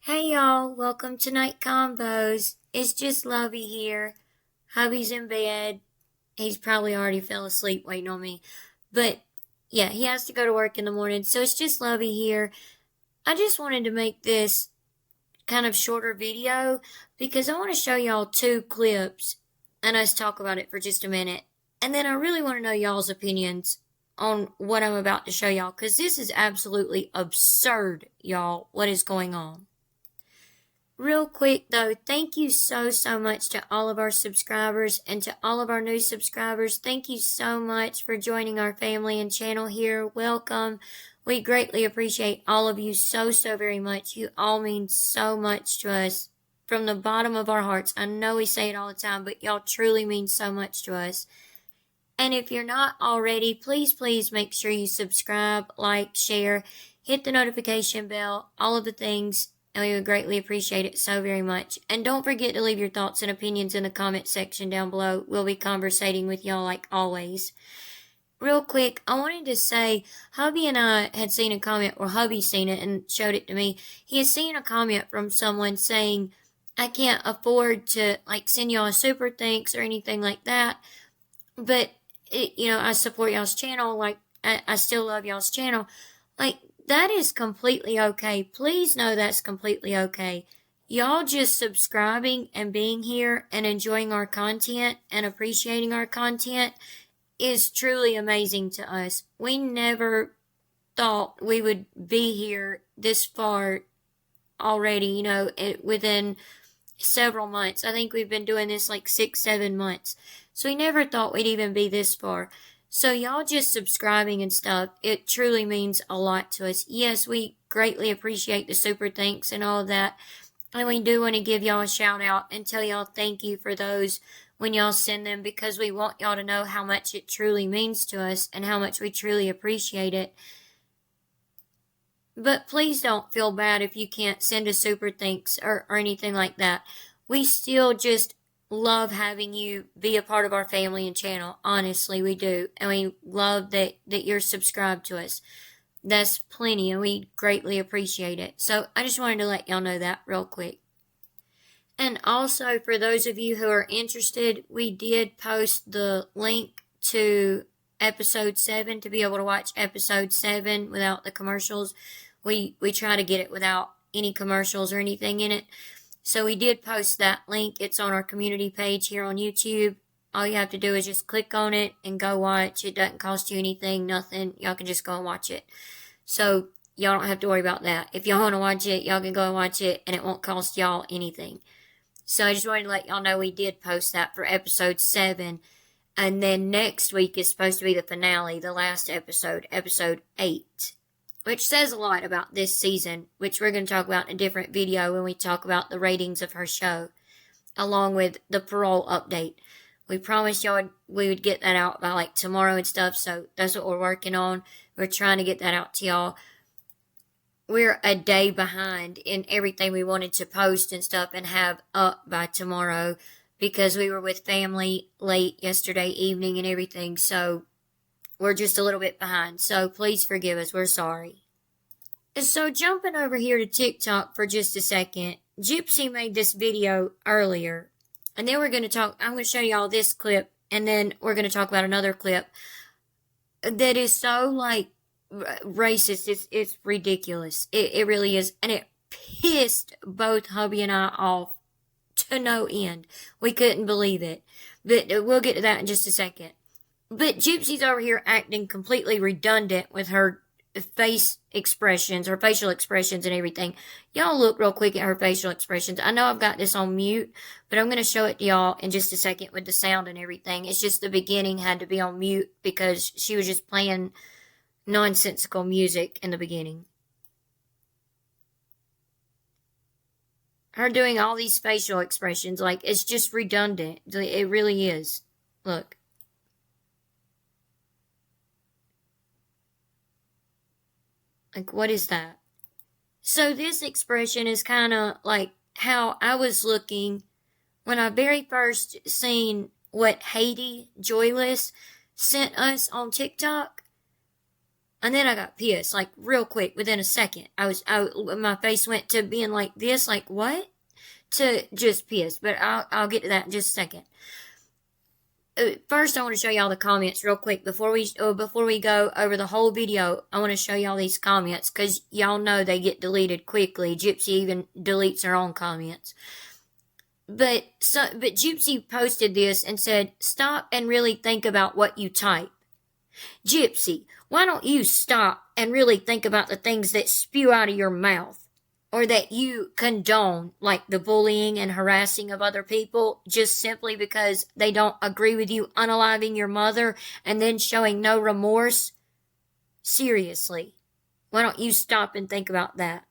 Hey y'all, welcome to Night Combos. It's just Lovey here. Hubby's in bed. He's probably already fell asleep waiting on me. But yeah, he has to go to work in the morning, so it's just Lovey here. I just wanted to make this kind of shorter video because I want to show y'all two clips and us talk about it for just a minute. And then I really want to know y'all's opinions on what I'm about to show y'all because this is absolutely absurd, y'all, what is going on. Real quick though, thank you so much to all of our subscribers and to all of our new subscribers. Thank you so much for joining our family and channel here. Welcome. We greatly appreciate all of you so very much. You all mean so much to us from the bottom of our hearts. I know we say it all the time, but y'all truly mean so much to us. And if you're not already, please make sure you subscribe, like, share, hit the notification bell, all of the things. And we would greatly appreciate it so very much. And don't forget to leave your thoughts and opinions in the comment section down below. We'll be conversating with y'all like always. Real quick, I wanted to say, hubby and I had seen a comment, or hubby seen it and showed it to me. He has seen a comment from someone saying, I can't afford to send y'all a super thanks or anything like that. But, I support y'all's channel. I still love y'all's channel. That is completely okay. Please know that's completely okay. Y'all just subscribing and being here and enjoying our content and appreciating our content is truly amazing to us. We never thought we would be here this far already, within several months. I think we've been doing this 6-7 months. So we never thought we'd even be this far. So y'all just subscribing and stuff, it truly means a lot to us. Yes, we greatly appreciate the super thanks and all of that. And we do want to give y'all a shout out and tell y'all thank you for those when y'all send them because we want y'all to know how much it truly means to us and how much we truly appreciate it. But please don't feel bad if you can't send a super thanks or anything like that. We still just love having you be a part of our family and channel. Honestly, we do. And we love that you're subscribed to us. That's plenty and we greatly appreciate it. So I just wanted to let y'all know that real quick. And also for those of you who are interested, we did post the link to episode 7 to be able to watch episode 7 without the commercials. We try to get it without any commercials or anything in it. So we did post that link. It's on our community page here on YouTube. All you have to do is just click on it and go watch. It doesn't cost you anything, nothing. Y'all can just go and watch it. So y'all don't have to worry about that. If y'all want to watch it, y'all can go and watch it and it won't cost y'all anything. So I just wanted to let y'all know we did post that for episode 7. And then next week is supposed to be the finale, the last episode, episode 8. Which says a lot about this season, which we're going to talk about in a different video when we talk about the ratings of her show, along with the parole update. We promised y'all we would get that out by tomorrow and stuff, so that's what we're working on. We're trying to get that out to y'all. We're a day behind in everything we wanted to post and stuff and have up by tomorrow because we were with family late yesterday evening and everything, so we're just a little bit behind, so please forgive us. We're sorry. So jumping over here to TikTok for just a second, Gypsy made this video earlier, and then I'm going to show y'all this clip, and then we're going to talk about another clip that is so, racist. It's ridiculous. It really is, and it pissed both hubby and I off to no end. We couldn't believe it, but we'll get to that in just a second. But Gypsy's over here acting completely redundant with her face expressions, her facial expressions and everything. Y'all look real quick at her facial expressions. I know I've got this on mute, but I'm going to show it to y'all in just a second with the sound and everything. It's just the beginning had to be on mute because she was just playing nonsensical music in the beginning. Her doing all these facial expressions, it's just redundant. It really is. Look. What is that? So this expression is kind of like how I was looking when I very first seen what Haiti Joyless sent us on TikTok. And then I got pissed, like real quick, within a second. My face went to being like this, like what? To just pissed. But I'll get to that in just a second. First, I want to show y'all the comments real quick before we go over the whole video. I want to show y'all these comments because y'all know they get deleted quickly. Gypsy even deletes her own comments. But Gypsy posted this and said, "Stop and really think about what you type." Gypsy, why don't you stop and really think about the things that spew out of your mouth? Or that you condone, like the bullying and harassing of other people, just simply because they don't agree with you unaliving your mother and then showing no remorse? Seriously, why don't you stop and think about that?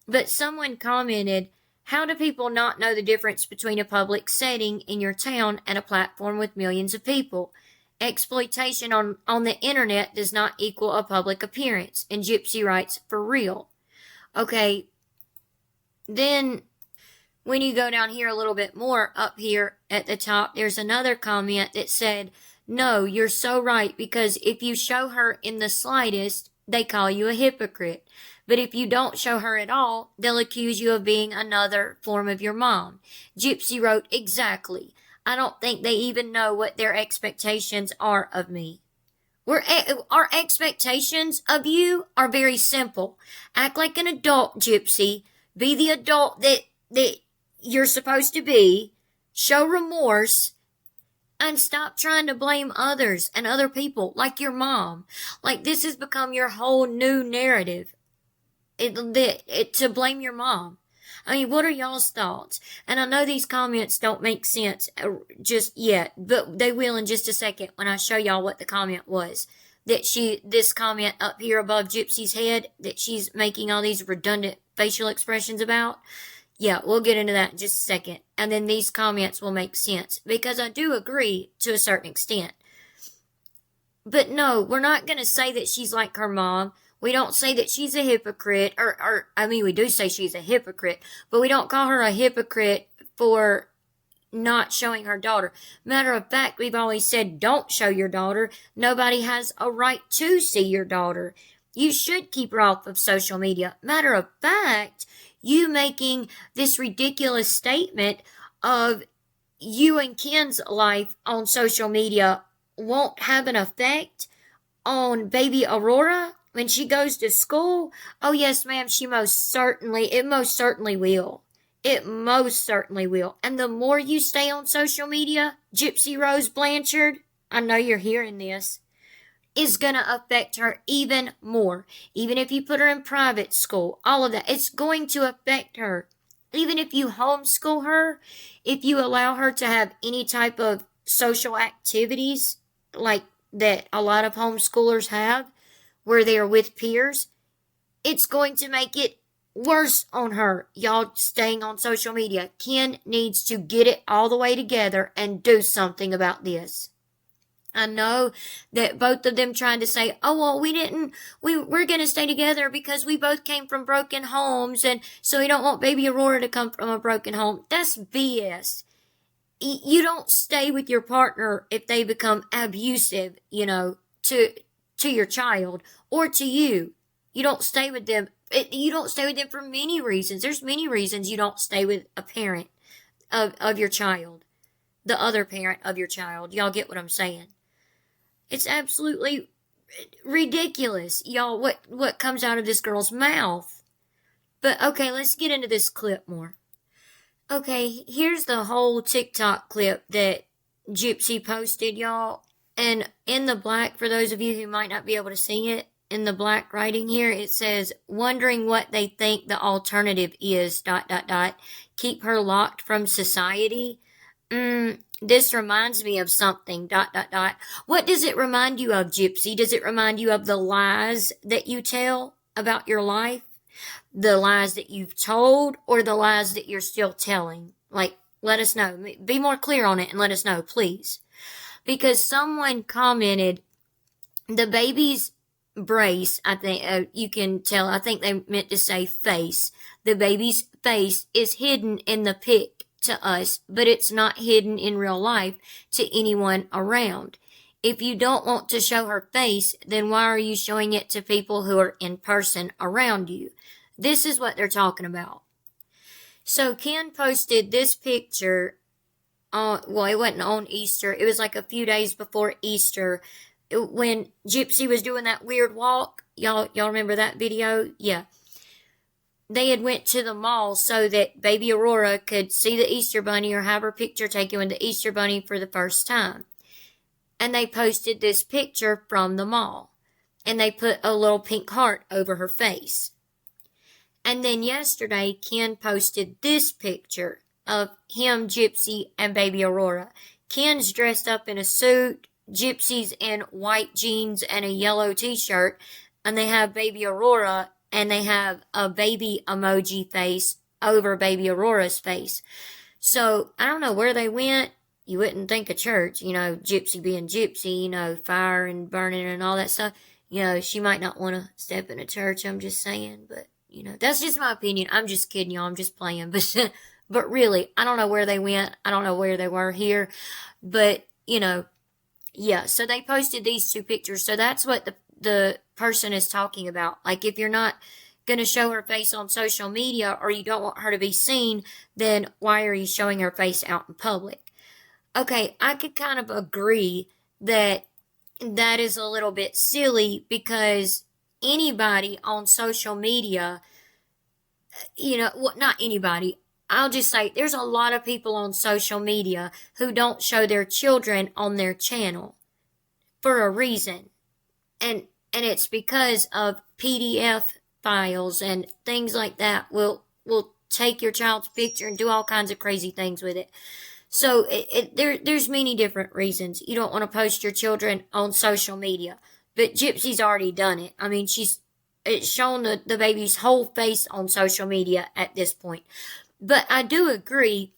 But someone commented, "How do people not know the difference between a public setting in your town and a platform with millions of people? Exploitation on the internet does not equal a public appearance." And Gypsy writes, "For real." Okay, then when you go down here a little bit more, up here at the top, there's another comment that said, "No, you're so right, because if you show her in the slightest, they call you a hypocrite. But if you don't show her at all, they'll accuse you of being another form of your mom." Gypsy wrote, "Exactly. I don't think they even know what their expectations are of me." Our expectations of you are very simple. Act like an adult, Gypsy. Be the adult that you're supposed to be. Show remorse. And stop trying to blame others and other people, like your mom. Like this has become your whole new narrative. To blame your mom. I mean, what are y'all's thoughts? And I know these comments don't make sense just yet, but they will in just a second when I show y'all what the comment was. This comment up here above Gypsy's head, that she's making all these redundant facial expressions about. Yeah, we'll get into that in just a second. And then these comments will make sense, because I do agree to a certain extent. But no, we're not going to say that she's like her mom. We don't say that she's a hypocrite, we do say she's a hypocrite, but we don't call her a hypocrite for not showing her daughter. Matter of fact, we've always said, don't show your daughter. Nobody has a right to see your daughter. You should keep her off of social media. Matter of fact, you making this ridiculous statement of you and Ken's life on social media won't have an effect on baby Aurora when she goes to school. Oh yes, ma'am, it most certainly will. It most certainly will. And the more you stay on social media, Gypsy Rose Blanchard, I know you're hearing this, is going to affect her even more. Even if you put her in private school, all of that, it's going to affect her. Even if you homeschool her, if you allow her to have any type of social activities like that a lot of homeschoolers have, where they are with peers, it's going to make it worse on her. Y'all staying on social media. Ken needs to get it all the way together and do something about this. I know that both of them tried to say, "Oh, well, we're going to stay together because we both came from broken homes, and so we don't want baby Aurora to come from a broken home." That's BS. You don't stay with your partner if they become abusive, to your child or to you. You don't stay with them. You don't stay with them for many reasons. There's many reasons you don't stay with a parent of your child, the other parent of your child. Y'all get what I'm saying? It's absolutely ridiculous, y'all, what comes out of this girl's mouth. But okay, let's get into this clip more. Okay, here's the whole TikTok clip that Gypsy posted, y'all. And in the black, for those of you who might not be able to see it, in the black writing here, it says, "Wondering what they think the alternative is, ... Keep her locked from society. This reminds me of something, ... What does it remind you of, Gypsy? Does it remind you of the lies that you tell about your life? The lies that you've told, or the lies that you're still telling? Like, let us know. Be more clear on it and let us know, please." Because someone commented, the baby's brace, I think, you can tell, I think they meant to say face. The baby's face is hidden in the pic to us, but it's not hidden in real life to anyone around. If you don't want to show her face, then why are you showing it to people who are in person around you? This is what they're talking about. So Ken posted this picture well, it wasn't on Easter. It was like a few days before Easter when Gypsy was doing that weird walk. Y'all remember that video? Yeah. They had went to the mall so that baby Aurora could see the Easter Bunny or have her picture taken with the Easter Bunny for the first time. And they posted this picture from the mall. And they put a little pink heart over her face. And then yesterday, Ken posted this picture of him, Gypsy, and baby Aurora. Ken's dressed up in a suit. Gypsy's in white jeans and a yellow t-shirt. And they have baby Aurora, and they have a baby emoji face over baby Aurora's face. So, I don't know where they went. You wouldn't think of church, Gypsy being Gypsy, fire and burning and all that stuff. She might not want to step in a church, I'm just saying. But, that's just my opinion. I'm just kidding y'all. I'm just playing. But really, I don't know where they went. I don't know where they were here. But, yeah. So they posted these two pictures. So that's what the person is talking about. Like, if you're not going to show her face on social media or you don't want her to be seen, then why are you showing her face out in public? Okay, I could kind of agree that is a little bit silly because anybody on social media, not anybody, I'll just say there's a lot of people on social media who don't show their children on their channel for a reason. And it's because of PDF files and things like that will take your child's picture and do all kinds of crazy things with it. So there's many different reasons you don't want to post your children on social media. But Gypsy's already done it. I mean, it's shown the baby's whole face on social media at this point. But I do agree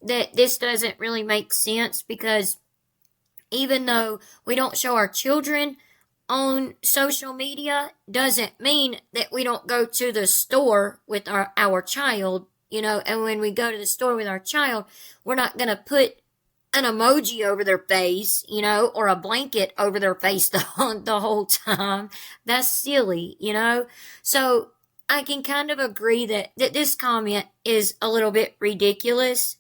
that this doesn't really make sense because even though we don't show our children on social media, doesn't mean that we don't go to the store with our child, and when we go to the store with our child, we're not going to put an emoji over their face, or a blanket over their face the whole time. That's silly, So I can kind of agree that this comment is a little bit ridiculous,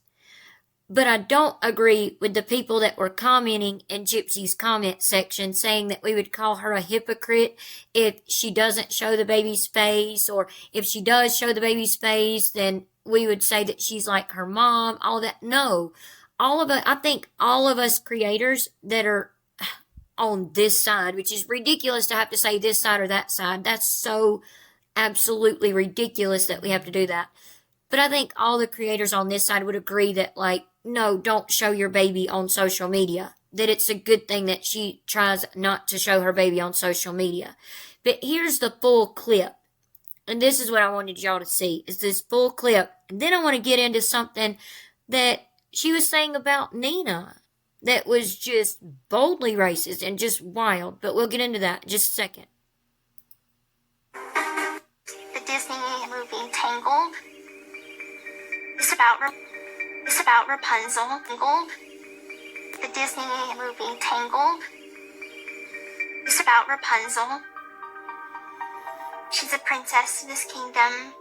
but I don't agree with the people that were commenting in Gypsy's comment section saying that we would call her a hypocrite if she doesn't show the baby's face, or if she does show the baby's face, then we would say that she's like her mom, all that. No. I think all of us creators that are on this side, which is ridiculous to have to say this side or that side. That's so absolutely ridiculous that we have to do that. But I think all the creators on this side would agree that, no, don't show your baby on social media. That it's a good thing that she tries not to show her baby on social media. But here's the full clip. And this is what I wanted y'all to see, is this full clip. And then I want to get into something that she was saying about Nina that was just boldly racist and just wild. But we'll get into that in just a second. The Disney movie Tangled is about Rapunzel. The Disney movie Tangled is about Rapunzel. She's a princess in this kingdom,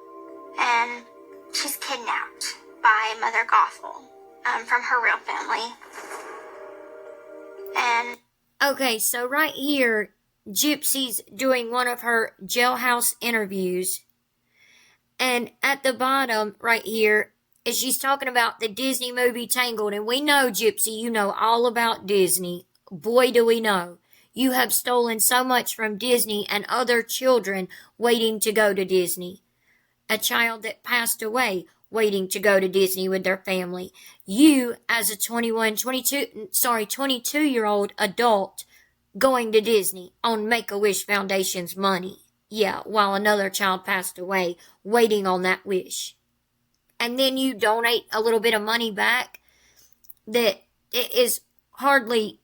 and she's kidnapped by Mother Gothel from her real family. And okay, so right here, Gypsy's doing one of her jailhouse interviews, and at the bottom right here, she's talking about the Disney movie Tangled, and we know, Gypsy, you know all about Disney. Boy, do we know. You have stolen so much from Disney and other children waiting to go to Disney. A child that passed away waiting to go to Disney with their family. You, as a 22-year-old adult, going to Disney on Make-A-Wish Foundation's money. Yeah, while another child passed away, waiting on that wish. And then you donate a little bit of money back that is hardly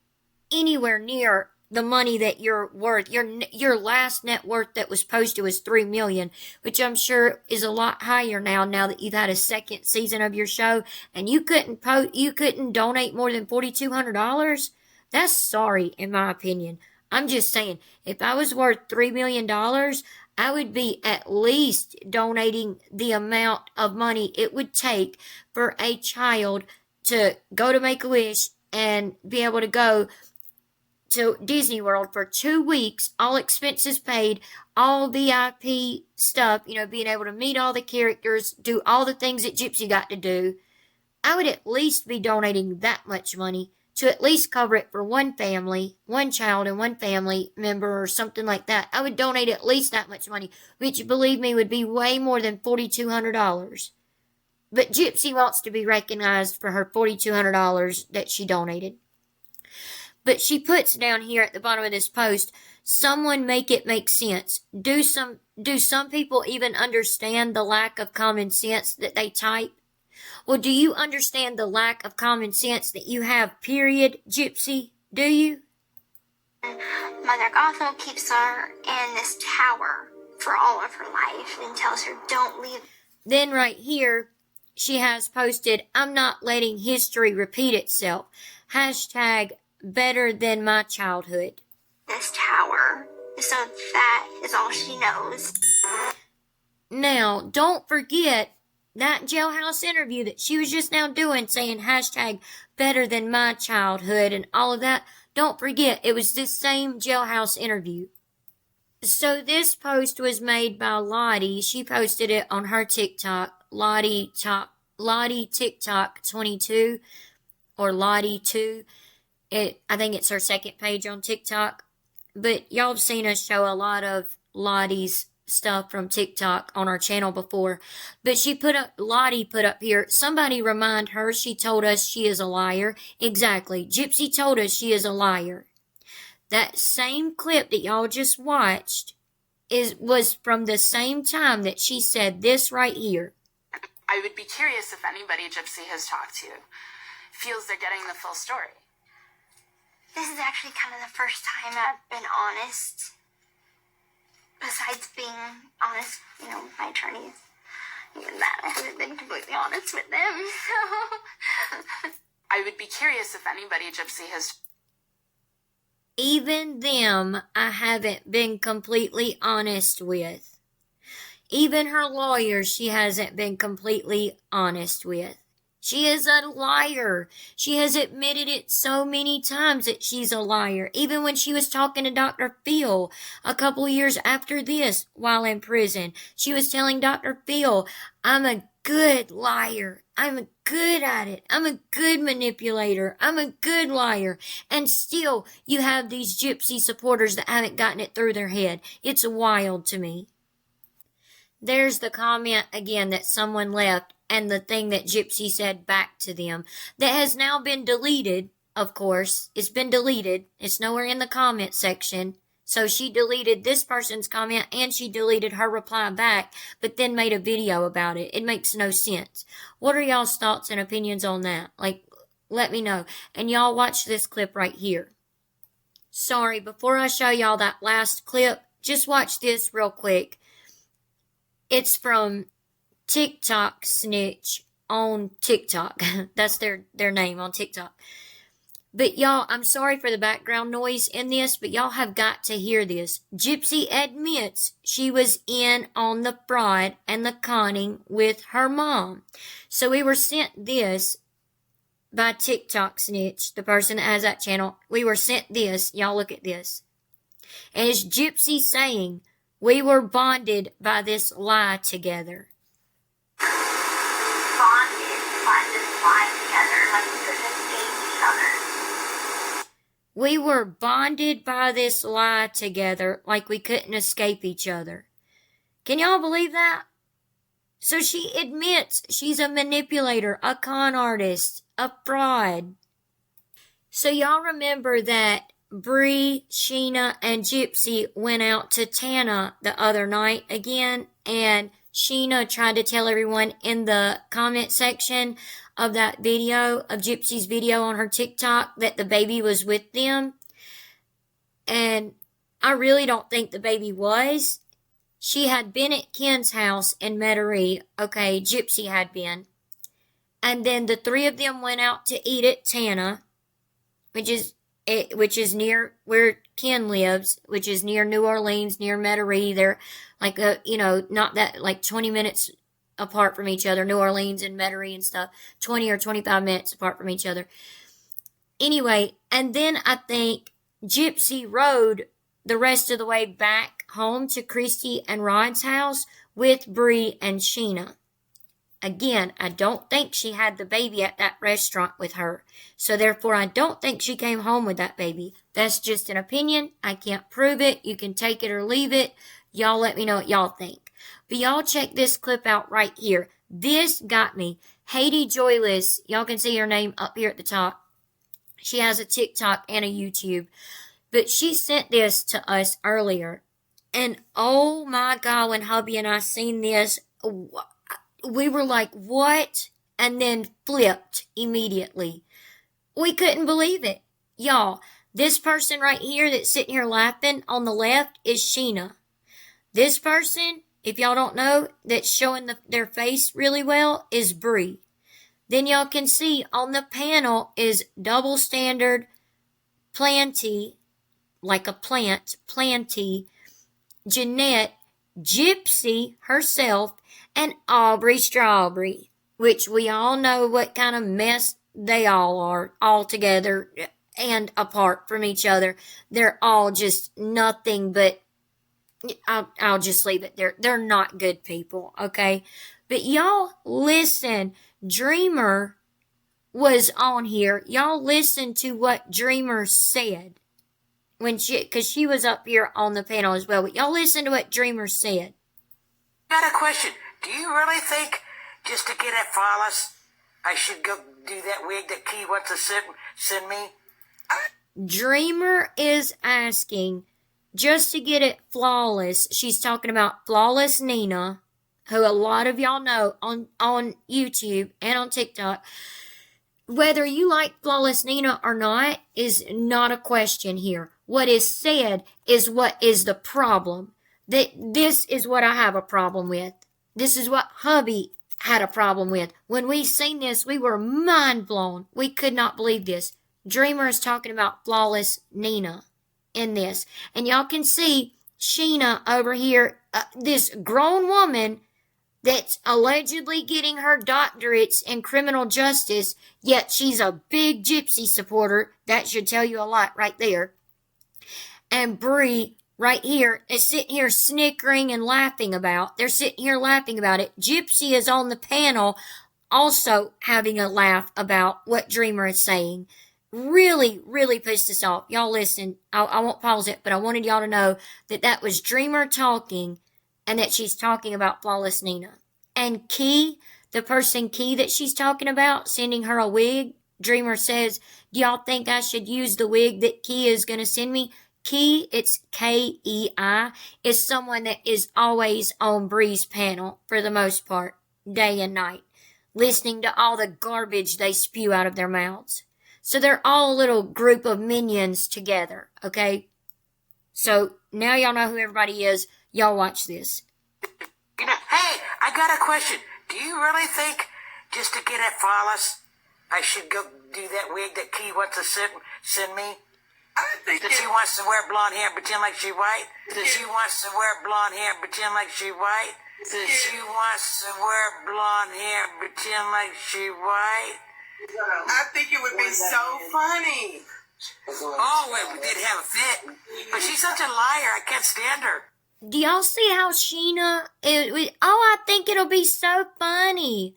anywhere near the money that you're worth. Your last net worth that was posted was $3 million, which I'm sure is a lot higher now that you've had a second season of your show, and you couldn't donate more than $4,200. That's sorry, in my opinion. I'm just saying, if I was worth $3 million, I would be at least donating the amount of money it would take for a child to go to Make-A-Wish and be able to go to Disney World for 2 weeks, all expenses paid, all VIP stuff, being able to meet all the characters, do all the things that Gypsy got to do. I would at least be donating that much money to at least cover it for one family, one child and one family member or something like that. I would donate at least that much money, which, believe me, would be way more than $4,200. But Gypsy wants to be recognized for her $4,200 that she donated. But she puts down here at the bottom of this post, someone make it make sense. Do some people even understand the lack of common sense that they type? Well, do you understand the lack of common sense that you have, period, Gypsy? Do you? Mother Gothel keeps her in this tower for all of her life and tells her, don't leave. Then right here, she has posted, I'm not letting history repeat itself. Hashtag better than my childhood. This tower. So that is all she knows. Now, don't forget that jailhouse interview that she was just now doing, saying hashtag better than my childhood and all of that. Don't forget, it was this same jailhouse interview. So this post was made by Lottie. She posted it on her TikTok, Lottie TikTok 22 or Lottie 2. I think it's her second page on TikTok. But y'all have seen us show a lot of Lottie's stuff from TikTok on our channel before. But Lottie put up here, somebody remind her she told us she is a liar. Exactly. Gypsy told us she is a liar. That same clip that y'all just watched was from the same time that she said this right here. I would be curious if anybody Gypsy has talked to feels they're getting the full story. This is actually kind of the first time I've been honest. Besides being honest, with my attorneys. Even that, I haven't been completely honest with them, so. I would be curious if anybody Gypsy has. Even them, I haven't been completely honest with. Even her lawyer, she hasn't been completely honest with. She is a liar. She has admitted it so many times that she's a liar. Even when she was talking to Dr. Phil a couple years after this while in prison, she was telling Dr. Phil, I'm a good liar. I'm good at it. I'm a good manipulator. I'm a good liar. And still, you have these Gypsy supporters that haven't gotten it through their head. It's wild to me. There's the comment again that someone left, and the thing that Gypsy said back to them that has now been deleted, of course. It's been deleted. It's nowhere in the comment section. So she deleted this person's comment and she deleted her reply back, but then made a video about it. It makes no sense. What are y'all's thoughts and opinions on that? Let me know. And y'all watch this clip right here. Sorry, before I show y'all that last clip, just watch this real quick. It's from TikTok Snitch on TikTok. That's their name on TikTok. But y'all, I'm sorry for the background noise in this, but y'all have got to hear this. Gypsy admits she was in on the fraud and the conning with her mom. So we were sent this by TikTok Snitch, the person that has that channel. We were sent this. Y'all look at this. And it's Gypsy saying, we were bonded by this lie together. We were bonded by this lie together like we couldn't escape each other. Can y'all believe that? So she admits she's a manipulator, a con artist, a fraud. So y'all remember that Bree, Sheena, and Gypsy went out to Tana the other night again, and Sheena tried to tell everyone in the comment section of that video, of Gypsy's video on her TikTok, that the baby was with them. And I really don't think the baby was. She had been at Ken's house in Metairie. Okay, Gypsy had been. And then the three of them went out to eat at Tana, which is which is near where Ken lives, which is near New Orleans, near Metairie. They're like, not that, like 20 minutes apart from each other, New Orleans and Metairie and stuff, 20 or 25 minutes apart from each other. Anyway, and then I think Gypsy rode the rest of the way back home to Christy and Rod's house with Bree and Sheena. Again, I don't think she had the baby at that restaurant with her. So therefore, I don't think she came home with that baby. That's just an opinion. I can't prove it. You can take it or leave it. Y'all let me know what y'all think. But y'all check this clip out right here. This got me. Haiti Joyless. Y'all can see her name up here at the top. She has a TikTok and a YouTube. But she sent this to us earlier. And oh my God, when hubby and I seen this, we were like, what? And then flipped immediately. We couldn't believe it. Y'all, this person right here that's sitting here laughing on the left is Sheena. This person, if y'all don't know, that's showing their face really well, is Bree. Then y'all can see on the panel is double standard Planty, like a plant, Planty, Jeanette, Gypsy herself, and Aubrey Strawberry, which we all know what kind of mess they all are, all together and apart from each other. They're all just nothing but, I'll just leave it there. They're not good people, okay? But y'all listen, Dreamer was on here. Y'all listen to what Dreamer said because she was up here on the panel as well. But y'all listen to what Dreamer said. Got a question. Do you really think just to get it flawless, I should go do that wig that Key wants to send me? Dreamer is asking, just to get it flawless, she's talking about Flawless Nina, who a lot of y'all know on YouTube and on TikTok. Whether you like Flawless Nina or not is not a question here. What is said is what is the problem. This is what I have a problem with. This is what hubby had a problem with. When we seen this, we were mind blown. We could not believe this. Dreamer is talking about Flawless Nina in this. And y'all can see Sheena over here, this grown woman that's allegedly getting her doctorates in criminal justice, yet she's a big Gypsy supporter. That should tell you a lot right there. And Bree right here is sitting here snickering and laughing about. They're sitting here laughing about it. Gypsy is on the panel also having a laugh about what Dreamer is saying. Really, really pissed us off. Y'all listen. I won't pause it, but I wanted y'all to know that was Dreamer talking and that she's talking about Flawless Nina. And Key, the person Key that she's talking about, sending her a wig, Dreamer says, do y'all think I should use the wig that Key is going to send me? Key, it's Kei, is someone that is always on Bree's panel for the most part, day and night, listening to all the garbage they spew out of their mouths. So they're all a little group of minions together, okay? So now y'all know who everybody is. Y'all watch this. Hey, I got a question. Do you really think just to get it flawless, I should go do that wig that Key wants to send me? That she wants to wear blonde hair and pretend like she white? That she wants to wear blonde hair and pretend like she white? That she wants to wear blonde hair and pretend like she white? I think it would be so funny. Oh, well, we did have a fit. But she's such a liar. I can't stand her. Do y'all see how Sheena I think it'll be so funny.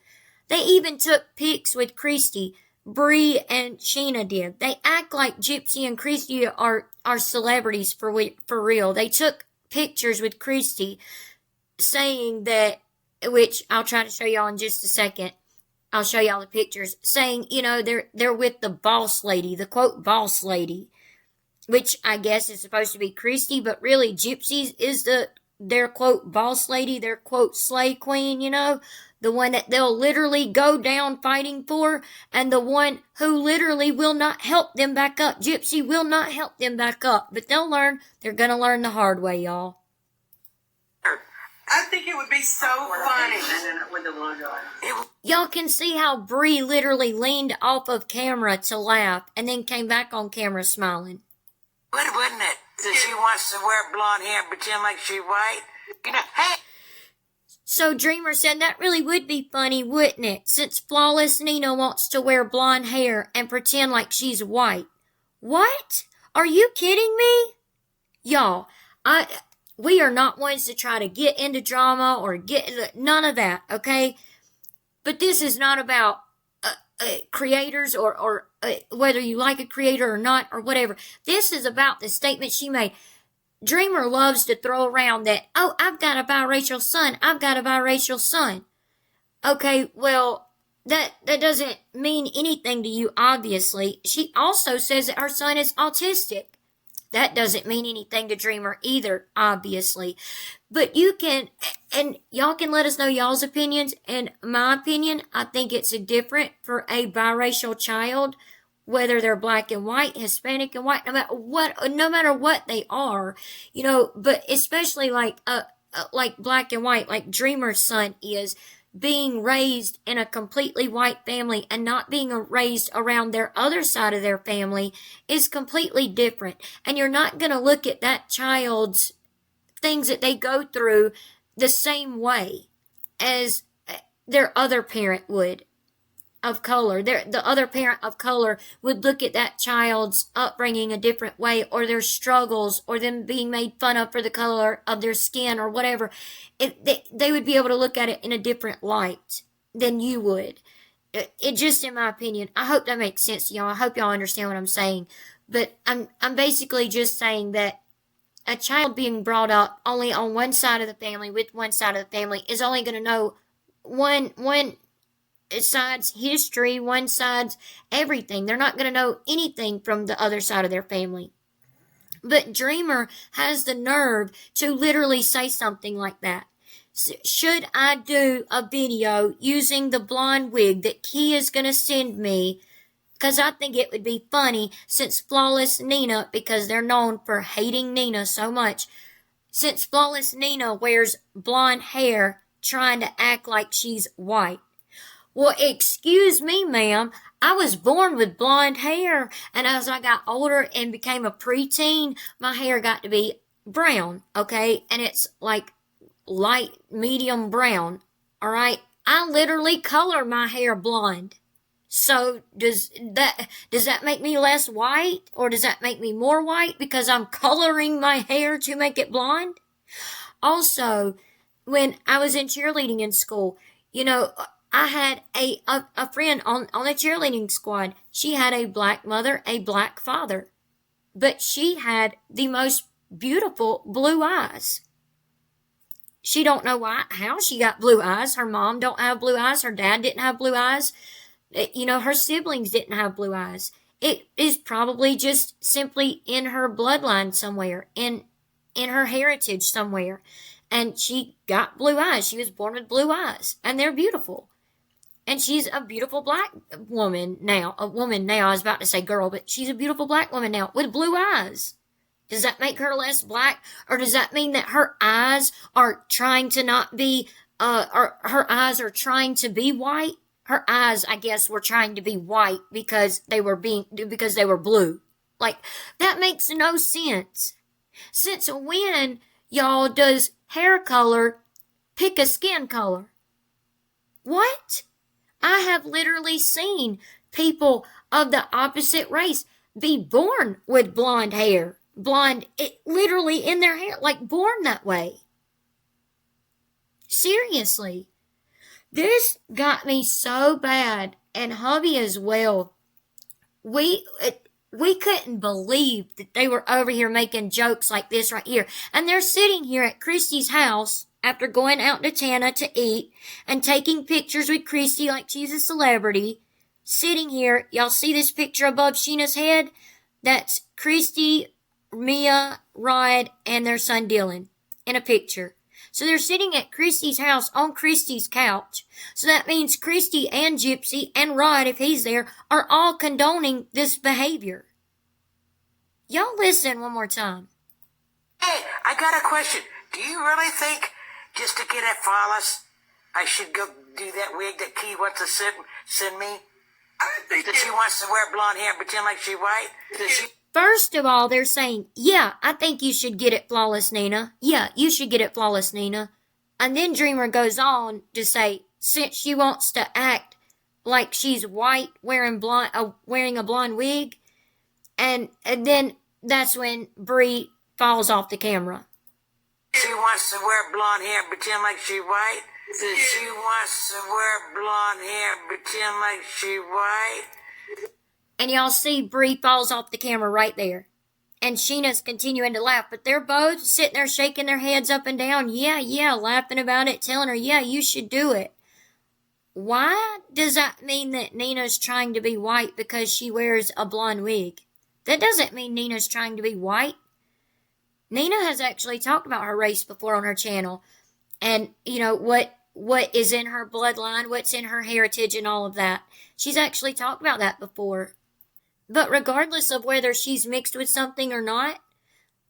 They even took pics with Christy. Bree and Sheena did. They act like Gypsy and Christy are celebrities for real. They took pictures with Christy saying that, which I'll try to show y'all in just a second. I'll show y'all the pictures saying, they're with the boss lady, the quote boss lady, which I guess is supposed to be Christy, but really Gypsy is their quote boss lady, their quote slay queen, the one that they'll literally go down fighting for, and the one who literally will not help them back up. Gypsy will not help them back up, but they'll learn. They're gonna learn the hard way, y'all. I think it would be so funny. Y'all can see how Bree literally leaned off of camera to laugh and then came back on camera smiling. Wouldn't it? That she wants to wear blonde hair and pretend like she's white? Hey! So Dreamer said that really would be funny, wouldn't it? Since Flawless Nina wants to wear blonde hair and pretend like she's white. What? Are you kidding me? Y'all, we are not ones to try to get into drama or get none of that, okay? But this is not about creators or whether you like a creator or not or whatever. This is about the statement she made. Dreamer loves to throw around that, oh, I've got a biracial son. I've got a biracial son. Okay, well, that doesn't mean anything to you, obviously. She also says that her son is autistic. That doesn't mean anything to Dreamer either, obviously. But you can, and y'all can let us know y'all's opinions. And my opinion, I think it's different for a biracial child, whether they're black and white, Hispanic and white, no matter what they are, you know, but especially like black and white, like Dreamer's son is, being raised in a completely white family and not being raised around their other side of their family is completely different. And you're not going to look at that child's things that they go through the same way as their other parent would of color. The other parent of color would look at that child's upbringing a different way, or their struggles, or them being made fun of for the color of their skin or whatever. They would be able to look at it in a different light than you would. It just, in my opinion, I hope that makes sense to y'all. I hope y'all understand what I'm saying. But I'm basically just saying that a child being brought up only on one side of the family, with one side of the family, is only going to know one side's history, one side's everything. They're not going to know anything from the other side of their family. But Dreamer has the nerve to literally say something like that. Should I do a video using the blonde wig that Key is going to send me? Because I think it would be funny, since Flawless Nina, because they're known for hating Nina so much, since Flawless Nina wears blonde hair trying to act like she's white. Well, excuse me, ma'am. I was born with blonde hair, and as I got older and became a preteen, my hair got to be brown, okay? And it's like light, medium brown, all right? I literally color my hair blonde. So does that make me less white, or does that make me more white because I'm coloring my hair to make it blonde? Also, when I was in cheerleading in school, you know, I had a friend on the cheerleading squad. She had a black mother, a black father, but she had the most beautiful blue eyes. She don't know how she got blue eyes. Her mom don't have blue eyes. Her dad didn't have blue eyes. You know, her siblings didn't have blue eyes. It is probably just simply in her bloodline somewhere, in her heritage somewhere. And she got blue eyes. She was born with blue eyes, and they're beautiful. And she's a beautiful black woman now. A woman now, I was about to say girl, but she's a beautiful black woman now with blue eyes. Does that make her less black? Or does that mean that her eyes are trying to not be, or her eyes are trying to be white? Her eyes, I guess, were trying to be white because they were blue. Like, that makes no sense. Since when, y'all, does hair color pick a skin color? What? I have literally seen people of the opposite race be born with blonde hair. Blonde, literally in their hair, like born that way. Seriously. This got me so bad, and hubby as well. We couldn't believe that they were over here making jokes like this right here. And they're sitting here at Christy's house after going out to Tana to eat and taking pictures with Christy like she's a celebrity. Sitting here, y'all see this picture above Sheena's head? That's Christy, Mia, Rod, and their son Dylan in a picture. So they're sitting at Christy's house on Christy's couch. So that means Christy and Gypsy and Rod, if he's there, are all condoning this behavior. Y'all listen one more time. Hey, I got a question. Do you really think just to get at Flawless, I should go do that wig that Key wants to send me? I think That she wants to wear blonde hair and pretend like she white? That she... First of all, they're saying, yeah, I think you should get it, Flawless Nina. Yeah, you should get it, Flawless Nina. And then Dreamer goes on to say, since she wants to act like she's white, wearing a blonde wig, and then that's when Bree falls off the camera. She wants to wear blonde hair and pretend like she white? That she wants to wear blonde hair and pretend like she white? And y'all see Bree falls off the camera right there. And Sheena's continuing to laugh, but they're both sitting there shaking their heads up and down. Yeah, laughing about it, telling her, yeah, you should do it. Why does that mean that Nina's trying to be white because she wears a blonde wig? That doesn't mean Nina's trying to be white. Nina has actually talked about her race before on her channel. And, you know, what is in her bloodline, what's in her heritage and all of that. She's actually talked about that before. But regardless of whether she's mixed with something or not,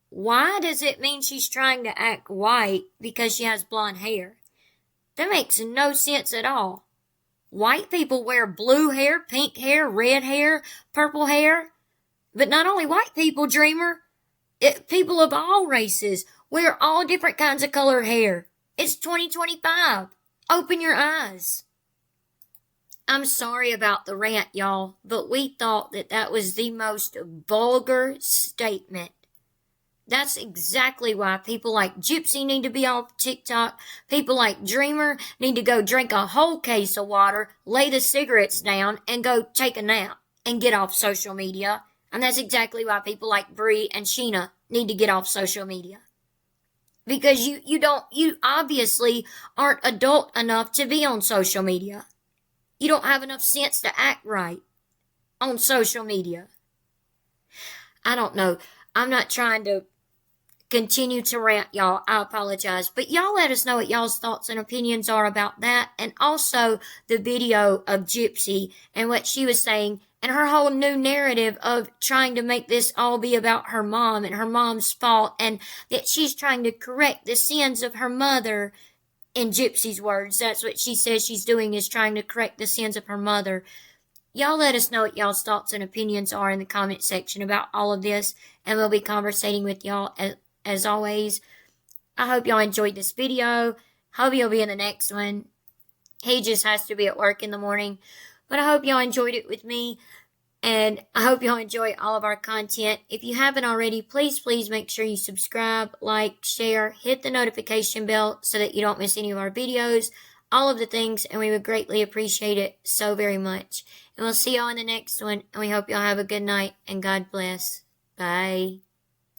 why does it mean she's trying to act white because she has blonde hair? That makes no sense at all. White people wear blue hair, pink hair, red hair, purple hair. But not only white people, Dreamer. People of all races wear all different kinds of color hair. It's 2025. Open your eyes. I'm sorry about the rant, y'all, but we thought that was the most vulgar statement. That's exactly why people like Gypsy need to be off TikTok. People like Dreamer need to go drink a whole case of water, lay the cigarettes down, and go take a nap and get off social media. And that's exactly why people like Bree and Sheena need to get off social media. Because you obviously aren't adult enough to be on social media. You don't have enough sense to act right on social media. I don't know. I'm not trying to continue to rant, y'all. I apologize. But y'all let us know what y'all's thoughts and opinions are about that. And also the video of Gypsy and what she was saying and her whole new narrative of trying to make this all be about her mom and her mom's fault and that she's trying to correct the sins of her mother. In Gypsy's words, that's what she says she's doing, is trying to correct the sins of her mother. Y'all let us know what y'all's thoughts and opinions are in the comment section about all of this, and we'll be conversating with y'all as always. I hope y'all enjoyed this video. Hope you'll be in the next one. He just has to be at work in the morning, but I hope y'all enjoyed it with me, and I hope y'all enjoy all of our content. If you haven't already, please make sure you subscribe, like, share, hit the notification bell so that you don't miss any of our videos, all of the things, and we would greatly appreciate it so very much. And we'll see y'all in the next one, and we hope y'all have a good night, and God bless. Bye.